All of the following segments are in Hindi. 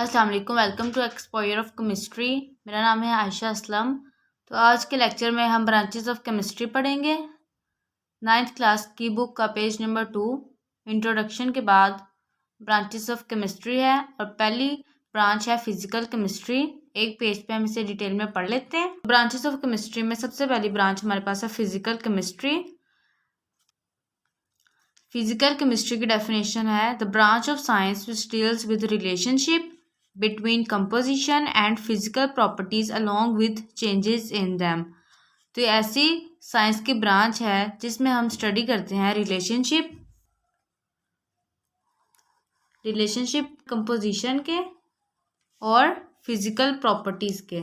अस्सलाम वालेकुम। Welcome to explorer of chemistry. मेरा नाम है आयशा असलम। तो आज के लेक्चर में हम ब्रांचेस ऑफ केमिस्ट्री पढ़ेंगे। 9th क्लास की बुक का पेज नंबर 2 इंट्रोडक्शन के बाद ब्रांचेस ऑफ केमिस्ट्री है और पहली ब्रांच है फिजिकल केमिस्ट्री। एक पेज पे हम इसे डिटेल में पढ़ लेते हैं। ब्रांचेस ऑफ केमिस्ट्री में सबसे पहली ब्रांच हमारे पास है फिजिकल केमिस्ट्री। फिजिकल केमिस्ट्री की डेफिनेशन है the branch of science which deals with relationship between composition and physical properties along with changes in them. तो ऐसी साइंस की ब्रांच है जिसमें हम स्टडी करते हैं रिलेशनशिप कंपोजिशन के और फिजिकल प्रॉपर्टीज के।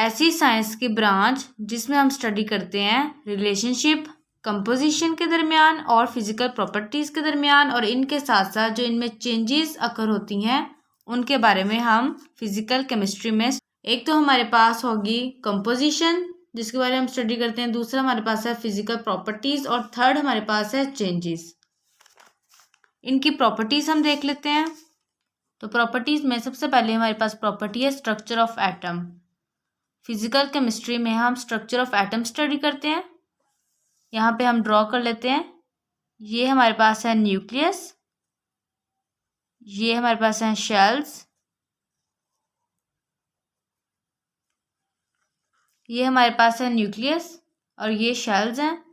ऐसी साइंस की ब्रांच जिसमें हम स्टडी करते हैं रिलेशनशिप कंपोजिशन के दरमियान और फिजिकल प्रॉपर्टीज़ के दरमियान, और इनके साथ साथ जो इनमें चेंजेस अकर होती हैं उनके बारे में हम फिजिकल केमिस्ट्री में। एक तो हमारे पास होगी कंपोजिशन जिसके बारे में हम स्टडी करते हैं, दूसरा हमारे पास है फिजिकल प्रॉपर्टीज़ और थर्ड हमारे पास है चेंजेस। इनकी प्रॉपर्टीज़ हम देख लेते हैं। तो प्रॉपर्टीज़ में सबसे पहले हमारे पास प्रॉपर्टी है structure of atom. Physical chemistry में हम स्ट्रक्चर ऑफ एटम स्टडी करते हैं। यहाँ पे हम ड्रॉ कर लेते हैं। ये हमारे पास है न्यूक्लियस, ये हमारे पास है शेल्स, ये हमारे पास है न्यूक्लियस और ये शेल्स हैं।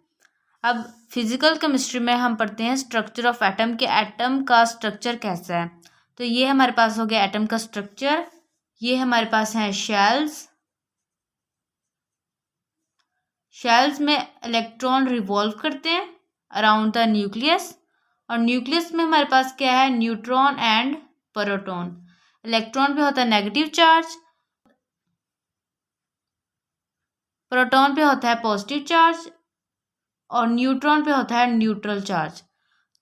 अब फिजिकल केमिस्ट्री में हम पढ़ते हैं स्ट्रक्चर ऑफ एटम के, एटम का स्ट्रक्चर कैसा है। तो ये हमारे पास हो गया एटम का स्ट्रक्चर। ये हमारे पास है शेल्स। शेल्स में इलेक्ट्रॉन रिवॉल्व करते हैं अराउंड द न्यूक्लियस, और न्यूक्लियस में हमारे पास क्या है न्यूट्रॉन एंड प्रोटॉन। इलेक्ट्रॉन पे होता है नेगेटिव चार्ज, प्रोटॉन पे होता है पॉजिटिव चार्ज और न्यूट्रॉन पे होता है न्यूट्रल चार्ज।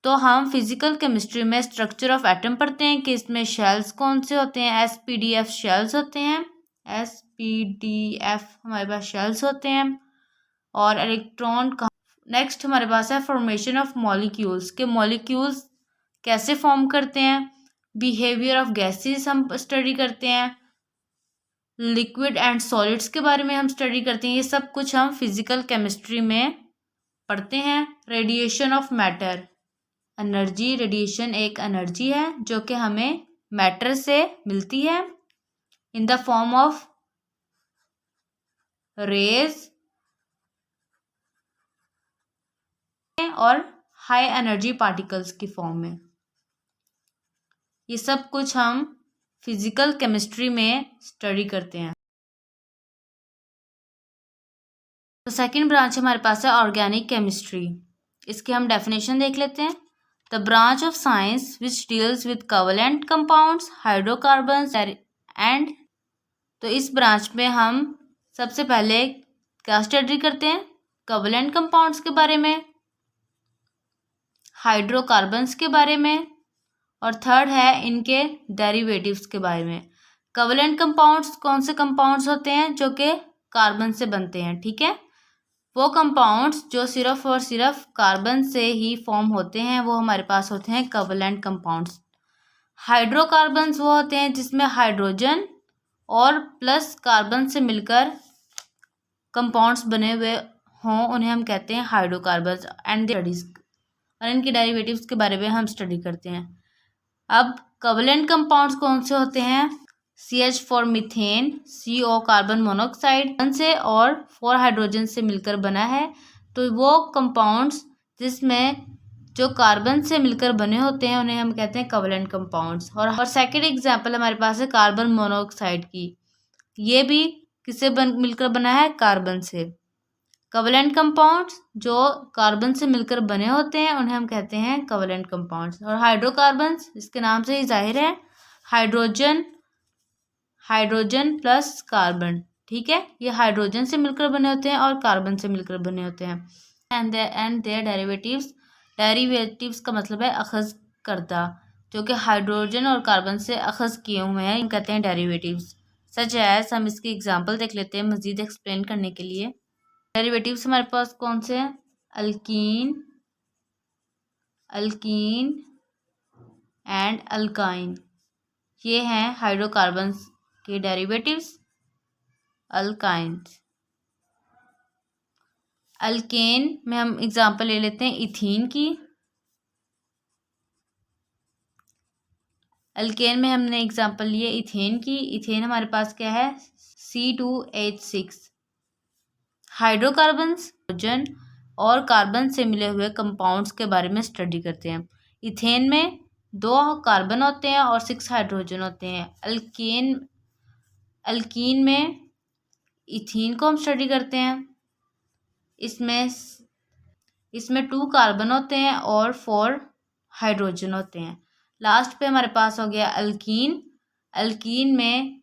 तो हम फिजिकल केमिस्ट्री में स्ट्रक्चर ऑफ एटम पढ़ते हैं कि इसमें शेल्स कौन से होते हैं। SPDF शेल्स होते हैं, SPDF हमारे पास शेल्स होते हैं। और इलेक्ट्रॉन का नेक्स्ट हमारे पास है फॉर्मेशन ऑफ मॉलिक्यूल्स के, मॉलिक्यूल्स कैसे फॉर्म करते हैं। बिहेवियर ऑफ गैसेस हम स्टडी करते हैं। लिक्विड एंड सॉलिड्स के बारे में हम स्टडी करते हैं। ये सब कुछ हम फिजिकल केमिस्ट्री में पढ़ते हैं। Radiation of matter, energy, radiation एक एनर्जी है जो कि हमें मैटर से मिलती है in the form of rays और हाई एनर्जी पार्टिकल्स की फॉर्म में। ये सब कुछ हम फिजिकल केमिस्ट्री में स्टडी करते हैं। तो सेकंड ब्रांच हमारे पास है ऑर्गेनिक केमिस्ट्री। इसकी हम डेफिनेशन देख लेते हैं। The branch of science which deals with covalent compounds, hydrocarbons and. तो इस ब्रांच में हम सबसे पहले क्या स्टडी करते हैं, कोवलेंट कंपाउंड्स के बारे में, हाइड्रोकार्बन्स के बारे में, और थर्ड है इनके डेरिवेटिव्स के बारे में। कोवलेंट कंपाउंड्स कौन से कंपाउंड्स होते हैं जो कि कार्बन से बनते हैं, ठीक है। वो कंपाउंड्स जो सिर्फ और सिर्फ कार्बन से ही फॉर्म होते हैं वो हमारे पास होते हैं कोवलेंट कंपाउंड्स। हाइड्रोकार्बन्स वो होते हैं जिसमें हाइड्रोजन और प्लस कार्बन से मिलकर कंपाउंड्स बने हुए हों, उन्हें हम कहते हैं हाइड्रोकार्बन्स। एंड स्टडीज और इनके डेरिवेटिव्स के बारे में हम स्टडी करते हैं। अब कोवलेंट कंपाउंड्स कौन से होते हैं, CH for methane, CO carbon monoxide से और 4 हाइड्रोजन से मिलकर बना है। तो वो कंपाउंड्स जिसमें जो कार्बन से मिलकर बने होते हैं उन्हें हम कहते हैं कोवलेंट कंपाउंड्स। और सेकंड एग्जांपल हमारे पास है कार्बन मोनोऑक्साइड की। ये भी किससे मिलकर बना है, कार्बन से। कोवलेंट कंपाउंड्स जो कार्बन से मिलकर बने होते हैं उन्हें हम कहते हैं कोवलेंट कंपाउंड्स। और हाइड्रोकार्बन्स इसके नाम से ही जाहिर है, हाइड्रोजन प्लस कार्बन, ठीक है। ये हाइड्रोजन से मिलकर बने होते हैं और कार्बन से मिलकर बने होते हैं। एंड देयर डेरिवेटिव्स का मतलब है अखज़ करदा, जो कि हाइड्रोजन और कार्बन से अखज़ किए हुए हैं, कहते हैं डेरिवेटिव्स। सच एज हम इसकी एग्जांपल देख लेते हैं मज़ीद एक्सप्लेन करने के लिए। डेरिवेटिव्स हमारे पास कौन से हैं, अल्कीन एंड अल्काइन, ये हैं हाइड्रोकार्बन्स के डेरिवेटिव्स, अल्काइंस। अल्केन में हम एग्जांपल ले लेते हैं इथीन की। अल्केन में हमने एग्जांपल लिए इथेन की। इथेन हमारे पास क्या है, C2H6। हाइड्रोकार्बन्स हाइड्रोजन और कार्बन से मिले हुए कंपाउंड्स के बारे में स्टडी करते हैं। इथेन में 2 कार्बन होते हैं और 6 हाइड्रोजन होते हैं। अल्कीन में इथीन को हम स्टडी करते हैं। इसमें 2 कार्बन होते हैं और 4 हाइड्रोजन होते हैं। लास्ट पे हमारे पास हो गया अल्कीन। अल्कीन में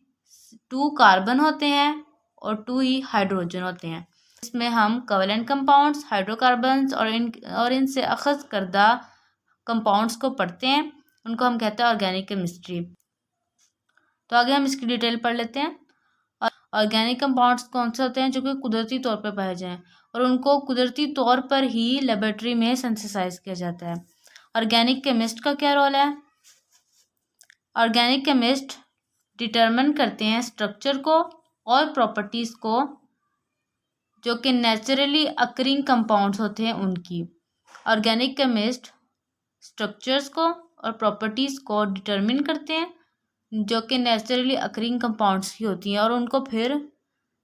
2 कार्बन होते हैं और 2 ही हाइड्रोजन होते हैं। इसमें हम कोवैलेंट कंपाउंड्स, हाइड्रोकार्बन्स और इनसे अखज़ करदा कंपाउंड्स को पढ़ते हैं। उनको हम कहते हैं ऑर्गेनिक केमिस्ट्री। तो आगे हम इसकी डिटेल पढ़ लेते हैं। ऑर्गेनिक कंपाउंड्स कौन से होते हैं जो कि कुदरती तौर पर पाए जाएं और उनको कुदरती तौर पर ही लेबोरेटरी में सिंथेसाइज किया जाता है। ऑर्गेनिक केमिस्ट का क्या रोल है? ऑर्गेनिक केमिस्ट डिटरमिन करते हैं स्ट्रक्चर को और प्रॉपर्टीज़ को जो कि नेचुरली अकरिंग कंपाउंड्स होते हैं उनकी। ऑर्गेनिक केमिस्ट स्ट्रक्चर्स को और प्रॉपर्टीज़ को डिटरमिन करते हैं जो कि नेचुरली अकरिंग कंपाउंड्स की होती हैं और उनको फिर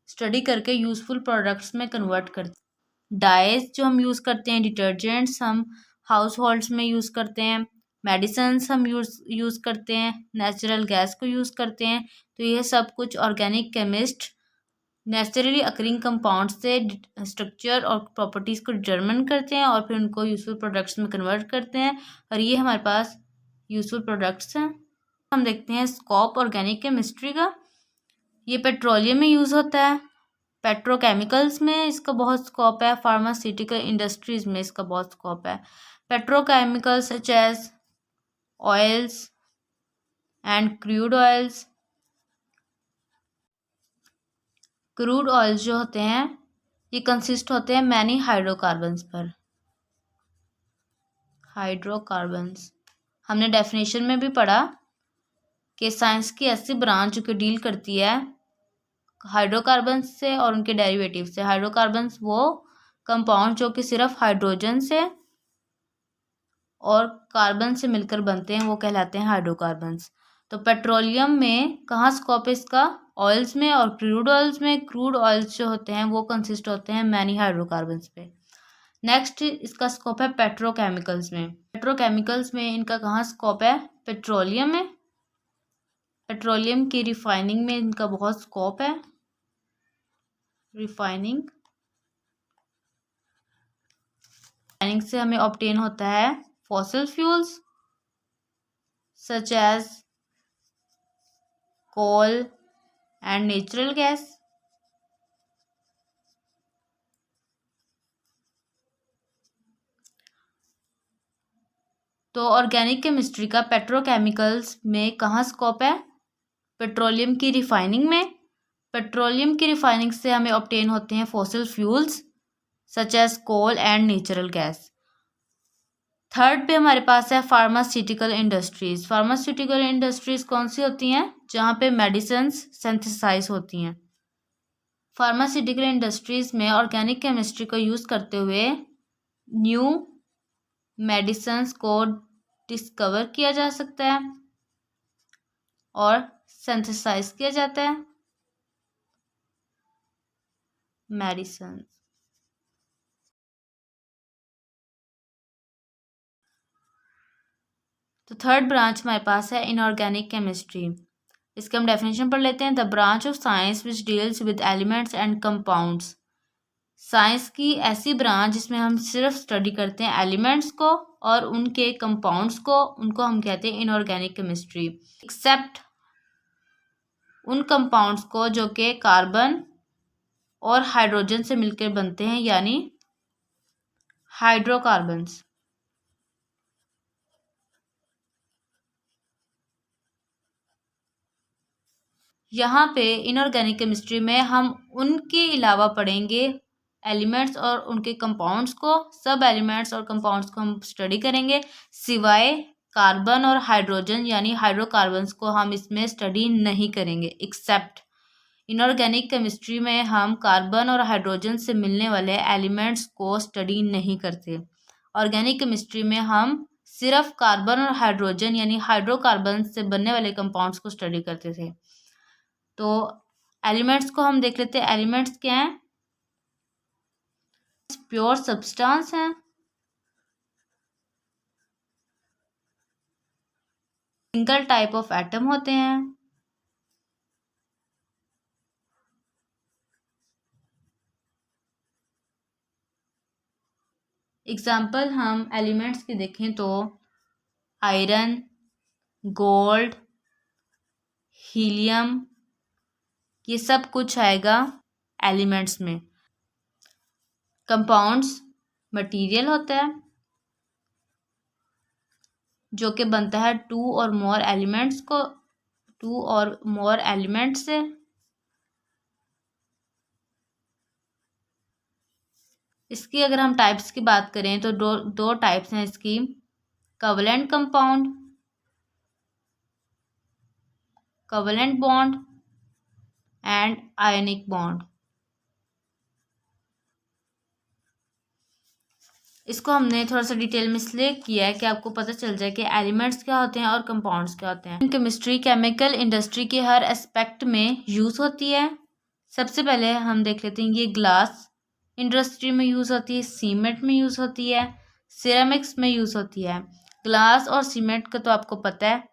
स्टडी करके यूज़फुल प्रोडक्ट्स में कन्वर्ट करते हैं। डाइज जो हम यूज़ करते हैं, डिटर्जेंट्स हम हाउस होल्ड्स में यूज़ करते हैं, मेडिसन्स हम यूज़ करते हैं, नेचुरल गैस को यूज़ करते हैं। तो यह सब कुछ organic chemist naturally occurring compound से स्ट्रक्चर और प्रॉपर्टीज़ को डिटरमिन करते हैं और फिर उनको यूज़फुल प्रोडक्ट्स में कन्वर्ट करते हैं और ये हमारे पास यूज़फुल प्रोडक्ट्स हैं। हम देखते हैं स्कोप ऑर्गेनिक केमिस्ट्री का। ये पेट्रोलियम में यूज़ होता है, पेट्रोकेमिकल्स में इसका बहुत स्कोप है, फार्मास्यूटिकल इंडस्ट्रीज़ में इसका बहुत स्कोप है। Petrochemicals such as oils and crude oils. Crude oils जो होते हैं ये कंसिस्ट होते हैं मैनी हाइड्रोकार्बन्स पर। हाइड्रोकार्बन्स हमने डेफिनेशन में भी पढ़ा कि साइंस की ऐसी ब्रांच जो कि डील करती है हाइड्रोकार्बन्स से और उनके डेरिवेटिव से। हाइड्रोकार्बन्स वो कंपाउंड जो कि सिर्फ हाइड्रोजन से और कार्बन से मिलकर बनते हैं वो कहलाते हैं हाइड्रोकार्बन्स। तो पेट्रोलियम में कहाँ स्कोप है इसका? ऑयल्स में और क्रूड ऑयल्स में। क्रूड ऑयल्स जो होते हैं वो कंसिस्ट होते हैं मैनी हाइड्रोकार्बन्स पे। नेक्स्ट इसका स्कोप है पेट्रोकेमिकल्स में। पेट्रोकेमिकल्स में इनका कहाँ स्कोप है? पेट्रोलियम में। पेट्रोलियम की रिफाइनिंग में इनका बहुत स्कोप है। रिफाइनिंग से हमें ऑब्टेन होता है fossil fuels such as coal and natural gas. तो ऑर्गेनिक केमिस्ट्री का पेट्रोकेमिकल्स में कहाँ स्कोप है? पेट्रोलियम की रिफाइनिंग में। पेट्रोलियम की रिफाइनिंग से हमें ऑब्टेन होते हैं fossil fuels such as coal and natural gas. Third पे हमारे पास है फार्मास्यूटिकल इंडस्ट्रीज़। फार्मास्यूटिकल इंडस्ट्रीज़ कौन सी होती हैं? जहाँ पे मेडिसिन्स सिंथेसाइज होती हैं। फार्मास्यूटिकल इंडस्ट्रीज़ में ऑर्गेनिक केमिस्ट्री को यूज़ करते हुए न्यू मेडिसिन्स को डिस्कवर किया जा सकता है और सिंथेसाइज किया जाता है मेडिसिन। तो थर्ड ब्रांच हमारे पास है इनऑर्गेनिक केमिस्ट्री। इसके हम डेफिनेशन पढ़ लेते हैं। The branch of science which deals with elements and compounds. Science की ऐसी ब्रांच जिसमें हम सिर्फ स्टडी करते हैं एलिमेंट्स को और उनके कंपाउंड्स को, उनको हम कहते हैं इनऑर्गेनिक केमिस्ट्री। एक्सेप्ट उन कंपाउंड्स को जो कि कार्बन और हाइड्रोजन से मिलकर बनते हैं यानी हाइड्रोकार्बन्स। यहाँ पे इनऑर्गेनिक केमिस्ट्री में हम उनके अलावा पढ़ेंगे एलिमेंट्स और उनके कंपाउंड्स को। सब एलिमेंट्स और कंपाउंड्स को हम स्टडी करेंगे सिवाय कार्बन और हाइड्रोजन यानी हाइड्रोकार्बन्स को हम इसमें स्टडी नहीं करेंगे। एक्सेप्ट इनऑर्गेनिक केमिस्ट्री में हम कार्बन और हाइड्रोजन से मिलने वाले एलिमेंट्स को स्टडी नहीं करते। ऑर्गेनिक केमिस्ट्री में हम सिर्फ कार्बन और हाइड्रोजन यानी हाइड्रोकार्बन से बनने वाले कंपाउंड्स को स्टडी करते थे। तो एलिमेंट्स को हम देख लेते हैं। एलिमेंट्स क्या हैं? प्योर सब्सटेंस हैं, सिंगल टाइप ऑफ एटम होते हैं, एग्जाम्पल हम एलिमेंट्स की देखें तो आयरन, गोल्ड, हीलियम, ये सब कुछ आएगा एलिमेंट्स में। कंपाउंड्स मटेरियल होता है जो कि बनता है टू और मोर एलिमेंट्स से। इसकी अगर हम टाइप्स की बात करें तो दो टाइप्स हैं इसकी, covalent compound, covalent bond and ionic bond. इसको हमने थोड़ा सा डिटेल में इसलिए किया है कि आपको पता चल जाए कि एलिमेंट्स क्या होते हैं और कंपाउंड्स क्या होते हैं। केमिस्ट्री केमिकल इंडस्ट्री के हर एस्पेक्ट में यूज़ होती है। सबसे पहले हम देख लेते हैं, ये ग्लास इंडस्ट्री में यूज़ होती है, सीमेंट में यूज़ होती है, सिरेमिक्स में यूज़ होती है। ग्लास और सीमेंट का तो आपको पता है।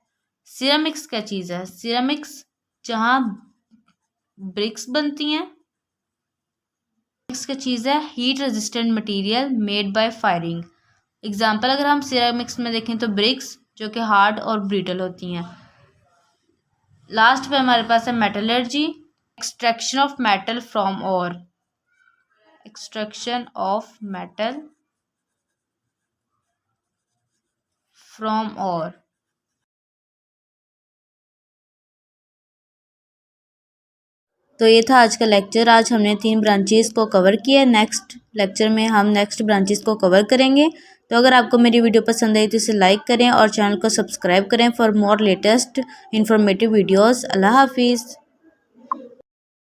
सिरेमिक्स क्या चीज़ है? सिरेमिक्स जहाँ ब्रिक्स बनती हैं, क्या चीज़ है? Heat resistant material made by firing. Example अगर हम सिरेमिक्स में देखें तो ब्रिक्स जो कि हार्ड और ब्रिटल होती हैं। लास्ट पे हमारे पास है metallurgy, extraction of metal from ore, extraction of metal from ore. तो ये था आज का लेक्चर। आज हमने 3 ब्रांचेस को कवर किया। नेक्स्ट लेक्चर में हम नेक्स्ट ब्रांचेस को कवर करेंगे। तो अगर आपको मेरी वीडियो पसंद आई तो इसे लाइक करें और चैनल को सब्सक्राइब करें for more latest informative videos. अल्लाह हाफिज़।